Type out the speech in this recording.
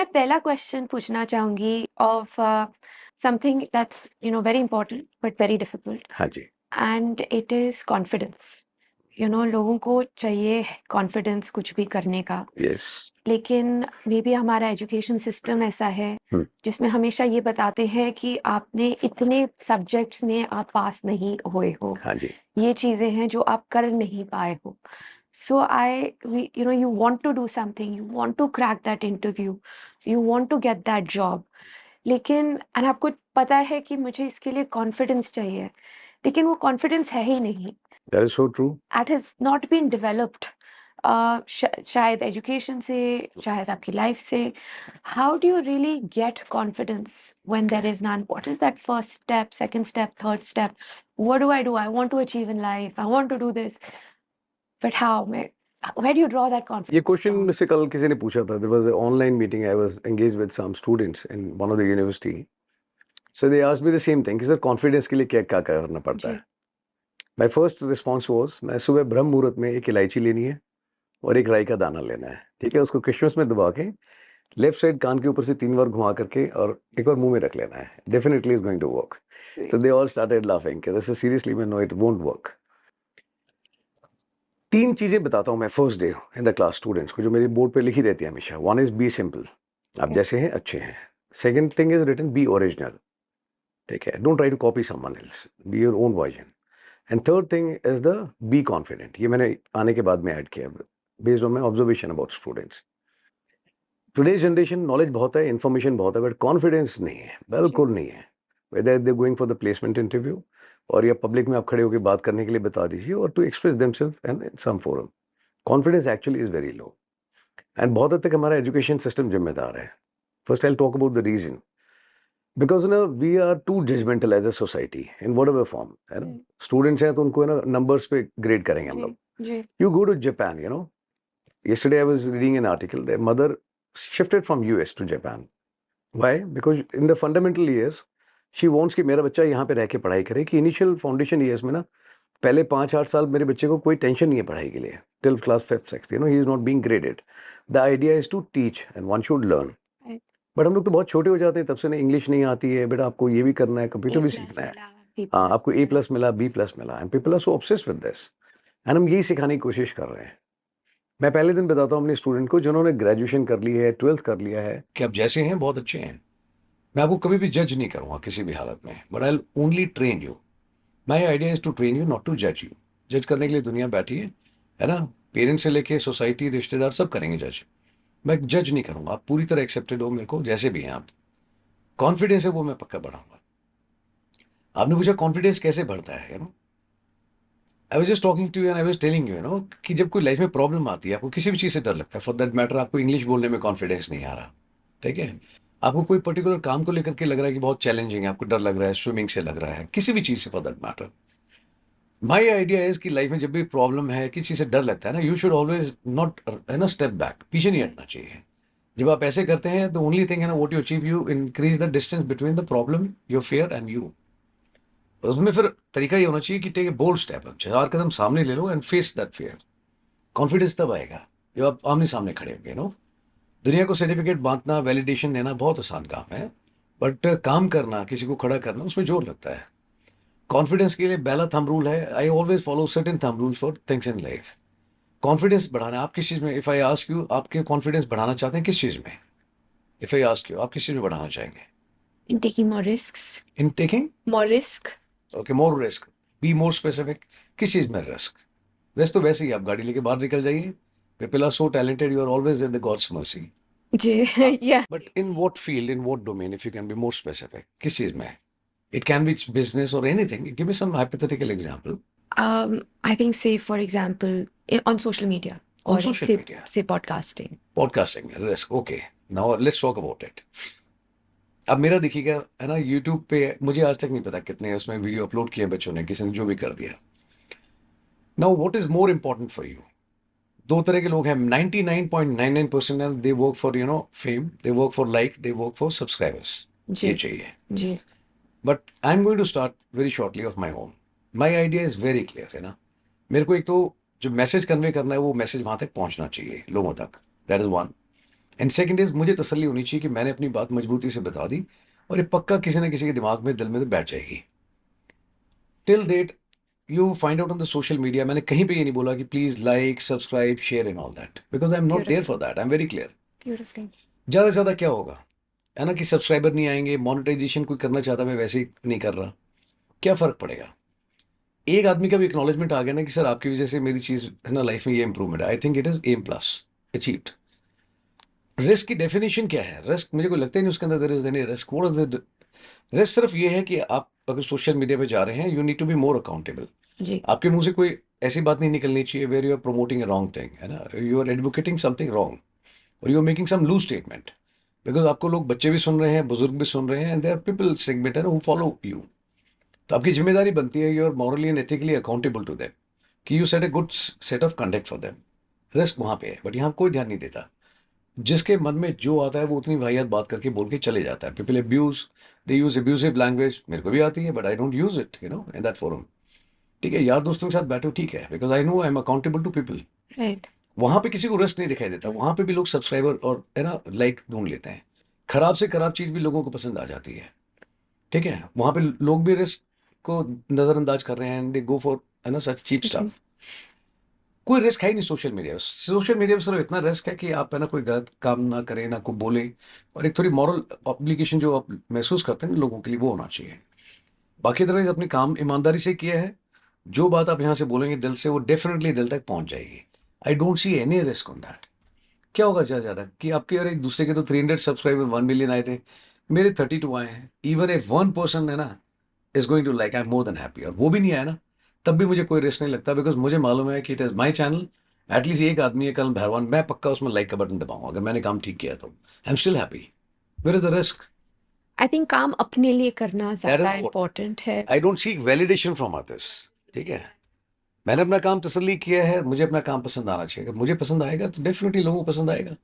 मैं पहला क्वेश्चन पूछना चाहूँगी of something that's very important but very difficult हाँ जी। And it is confidence. लोगों को चाहिए कॉन्फिडेंस कुछ भी करने का, यस। लेकिन मे बी हमारा एजुकेशन सिस्टम ऐसा है हुँ। जिसमें हमेशा ये बताते हैं कि आपने इतने सब्जेक्ट्स में आप पास नहीं हुए हो, हाँ जी। ये चीज़ें हैं जो आप कर नहीं पाए हो। So you want to do something, you want to crack that interview, you want to get that job. लेकिन and आपको पता है कि मुझे इसके लिए कॉन्फिडेंस चाहिए, लेकिन वो कॉन्फिडेंस है ही नहीं। That is so true. That has not been developed. शायद एजुकेशन से, शायद आपकी लाइफ से। How do you really get confidence when there is none? What is that first step, second step, third step? What do I do? I want to achieve in life. I want to do this. But how? Where do you draw that ये confidence question from? मुझसे कल किसी ने पूछा था। There was a online meeting, I was engaged with some students in one of the university. So they asked me the same thing कि sir confidence के लिए क्या-क्या करना पड़ता जी, है? माय फर्स्ट रिस्पॉन्स वाज़ मैं सुबह ब्रह्म मुहूर्त में एक इलायची लेनी है और एक राई का दाना लेना है, ठीक है? उसको किशमिश में दबा के लेफ्ट साइड कान के ऊपर से 3 बार घुमा करके और एक बार मुँह में रख लेना है। Definitely it's going to work. तो दे ऑल स्टार्टेड लाफिंग कि दिस इज़ सीरियसली मैं नो इट वोंट वर्क। 3 चीज़ें बताता हूँ मैं first day in the class students को जो मेरी बोर्ड पे लिखी रहती है हमेशा। वन इज़ बी सिंपल, आप Okay. जैसे हैं अच्छे हैं। Second thing is written be original, ठीक है? Don't try to copy someone else, be your own version. And third thing is the be confident. ये मैंने आने के बाद में ऐड किया based on my observation about students. Today's generation knowledge बहुत है, इन्फॉर्मेशन बहुत है, बट कॉन्फिडेंस नहीं है, बिल्कुल नहीं है। Whether they going for the placement interview और या पब्लिक में आप खड़े होके बात करने के लिए बता दीजिए और to express themselves and in some forum. Confidence actually is very low and बहुत हद तक हमारा एजुकेशन सिस्टम जिम्मेदार है। First I will talk about the reason because ना we are too judgemental as a society in whatever form, है ना? जी, students हैं तो उनको है ना नंबर्स पे ग्रेड करेंगे हम जी, लोग। जी, you go to Japan, you know, yesterday I was reading an article, their mother shifted from US to Japan. Why? Because in the fundamental years, she wants कि मेरा बच्चा यहाँ पे रह के पढ़ाई करे कि इनिशियल फाउंडेशन ईयर्स में ना पहले 5-8 साल मेरे बच्चे को कोई टेंशन नहीं है पढ़ाई के लिए till class 5th 6th, you know, he is not being graded. The idea is to teach and one should learn. right. But हम लोग तो बहुत छोटे हो जाते हैं तब से ना इंग्लिश नहीं आती है बेटा, आपको ये भी करना है, कंप्यूटर A भी plus सीखना है। मिला, B हाँ, plus आपको ए मिला। प्लस मिला, बी प्लस मिला and people are so obsessed with this and हम यही सिखाने की कोशिश कर रहे हैं। मैं पहले दिन बताता हूँ अपने स्टूडेंट को जिन्होंने ग्रेजुएशन कर ली है, 12th कर लिया है, कि आप जैसे हैं बहुत अच्छे हैं। मैं आपको कभी भी जज नहीं करूंगा किसी भी हालत में, but I only train you. My idea is to train you, not to जज यू। जज करने के लिए दुनिया बैठी है ना? पेरेंट्स से लेके सोसाइटी, रिश्तेदार सब करेंगे जज। मैं जज नहीं करूंगा, आप पूरी तरह एक्सेप्टेड हो मेरे को जैसे भी हैं आप। कॉन्फिडेंस है वो मैं पक्का बढ़ाऊंगा। आपने पूछा कॉन्फिडेंस कैसे बढ़ता है, you know? I was just talking to you and I was telling you, you know, कि जब कोई लाइफ में प्रॉब्लम आती है, आपको किसी भी चीज़ से डर लगता है, फॉर दैट मैटर आपको इंग्लिश बोलने में कॉन्फिडेंस नहीं आ रहा, ठीक है? आपको कोई पर्टिकुलर काम को लेकर के लग रहा है कि बहुत चैलेंजिंग है, आपको डर लग रहा है, स्विमिंग से लग रहा है, किसी भी चीज़ से for that matter. My idea is कि लाइफ में जब भी प्रॉब्लम है, किसी चीज़ से डर लगता है ना, यू शुड ऑलवेज नॉट, है ना, स्टेप बैक, पीछे नहीं हटना चाहिए। जब आप ऐसे करते हैं तो ओनली थिंग है ना, what you achieve, you increase the distance between the problem, your fear and you. उसमें फिर तरीका ये होना चाहिए कि टेक ए बोल्ड स्टेप, 4 कदम सामने ले लो and face that fear. Confidence तब आएगा जब आप आमने सामने खड़े होंगे, नो। दुनिया को सर्टिफिकेट बांटना, वैलिडेशन देना बहुत आसान काम है, बट काम करना, किसी को खड़ा करना, उसमें जोर लगता है। कॉन्फिडेंस के लिए पहला थंब रूल है, I always follow certain thumb rule for things in life. Confidence बढ़ाना आप किस चीज़ में, इफ़ आई आस्क यू, आपके कॉन्फिडेंस बढ़ाना चाहते हैं किस चीज़ में? इफ़ आई आस्क यू, आप किस चीज़ में बढ़ाना चाहेंगे? In taking more risks. In taking, More risk. Okay, more risk. B more specific, किस चीज़ में रिस्क? रिस्क तो वैसे ही आप गाड़ी लेके बाहर निकल जाइए, people are so talented, you are always in the God's mercy. जी, yeah. But in what field, in what domain, if you can be more specific, किस चीज़ में? इट कैन बी बिजनेस और anything, give me some hypothetical example. I think, say for example, on social media on or social say media, say podcasting. Podcasting में risk, okay, now let's talk about it. अब मेरा देखिएगा, है ना, YouTube पे मुझे आज तक नहीं पता कितने उसमें वीडियो अपलोड किए बच्चों ने, किसी ने जो भी कर दिया। Now what is more important for you? दो तरह के लोग हैं, 99.99% they work for, you know, fame, they work for like, they work for subscribers, ये जी, चाहिए। जी, but I am going to start very shortly of my own. My idea is very clear, है ना? मेरे को एक तो जो मैसेज कन्वे करना है वो मैसेज वहां तक पहुंचना चाहिए लोगों तक, that is one. And second is मुझे तसल्ली होनी चाहिए कि मैंने अपनी बात मजबूती से बता दी और ये पक्का किसी ना किसी के दिमाग में दिल में तो बैठ जाएगी। Till date you find out on the social media, मैंने कहीं पे ये नहीं बोला कि please like subscribe share and all that, because I am not there Beautiful. For that, I am very clear. Beautifully. ज़्यादा से ज़्यादा क्या होगा, है ना, कि सब्सक्राइबर नहीं आएंगे, मोनेटाइजेशन कोई करना चाहता मैं वैसे ही नहीं कर रहा, क्या फ़र्क पड़ेगा। एक आदमी का भी एक्नॉलेजमेंट आ गया ना कि सर आपकी वजह से मेरी चीज़ है ना लाइफ में ये इंप्रूवमेंट है, I think it is M plus achieved. Risk की डेफिनेशन क्या है, रिस्क मुझे कोई लगता ही नहीं उसके अंदर there is any risk. What is the risk? सिर्फ ये है कि आप अगर सोशल मीडिया पे जा रहे हैं, you need to be more accountable. जी. आपके मुंह से कोई ऐसी बात नहीं निकलनी चाहिए where you are promoting a wrong thing, है ना, you are advocating something wrong और you are making some loose statement. Because आपको लोग, बच्चे भी सुन रहे हैं, बुजुर्ग भी सुन रहे हैं, एंड देयर पीपल सेगमेंट है ना हु फॉलो यू। तो आपकी जिम्मेदारी बनती है, you are morally and ethically accountable to them, कि you set a good set of conduct for them. Risk वहां पे है, बट यहाँ कोई ध्यान नहीं देता। जिसके मन में जो आता है वो उतनी वाहियात बात करके बोल के चले जाता है। People abuse, they use abusive language, मेरे को भी आती है but I don't use it in that forum. ठीक है, यार दोस्तों के साथ बैठो ठीक है, because I know I am accountable to people. Right. वहां पे किसी को रिस्क नहीं दिखाई देता, वहां पे भी लोग सब्सक्राइबर और है ना लाइक ढूंढ लेते हैं। खराब से खराब चीज भी लोगों को पसंद आ जाती है। ठीक है, वहां पे लोग भी रिस्क को नजरअंदाज कर रहे हैं, दे गो फॉर है ना सच चीप Okay. स्टफ। कोई रिस्क है ही नहीं सोशल मीडिया। सोशल मीडिया में सिर्फ इतना रिस्क है कि आप है ना कोई गलत काम ना करें, ना कोई बोले, और एक थोड़ी मॉरल ऑब्लिगेशन जो आप महसूस करते हैं ना लोगों के लिए, वो होना चाहिए। बाकी अदरवाइज अपनी काम ईमानदारी से किया है, जो बात आप यहाँ से बोलेंगे दिल से, वो डेफिनेटली दिल तक पहुंच जाएगी। I don't see any risk on that. क्या होगा ज़्यादा ज़्यादा कि आपके और एक दूसरे के तो 300 सब्सक्राइबर 1 मिलियन आए थे, मेरे 32 आए हैं। इवन ए वन पर्सन है ना is going to like, I am more than happy. और वो भी नहीं आया ना, तब भी मुझे कोई रिस्क नहीं लगता, बिकॉज मुझे मालूम है कि it is my channel. At least एक आदमी है कल भरवान, मैं पक्का उसमें लाइक का बटन दबाऊंगा अगर मैंने काम ठीक किया तो। I am still happy. Where is the risk? I think काम अपने लिए करना दैट ज्यादा इज व्हाट इम्पोर्टेंट है. I don't seek validation from others. ठीक है, मैंने अपना काम तसल्ली किया है, मुझे अपना काम पसंद आना चाहिए। अगर मुझे पसंद आएगा तो डेफिनेटली लोगों को पसंद आएगा।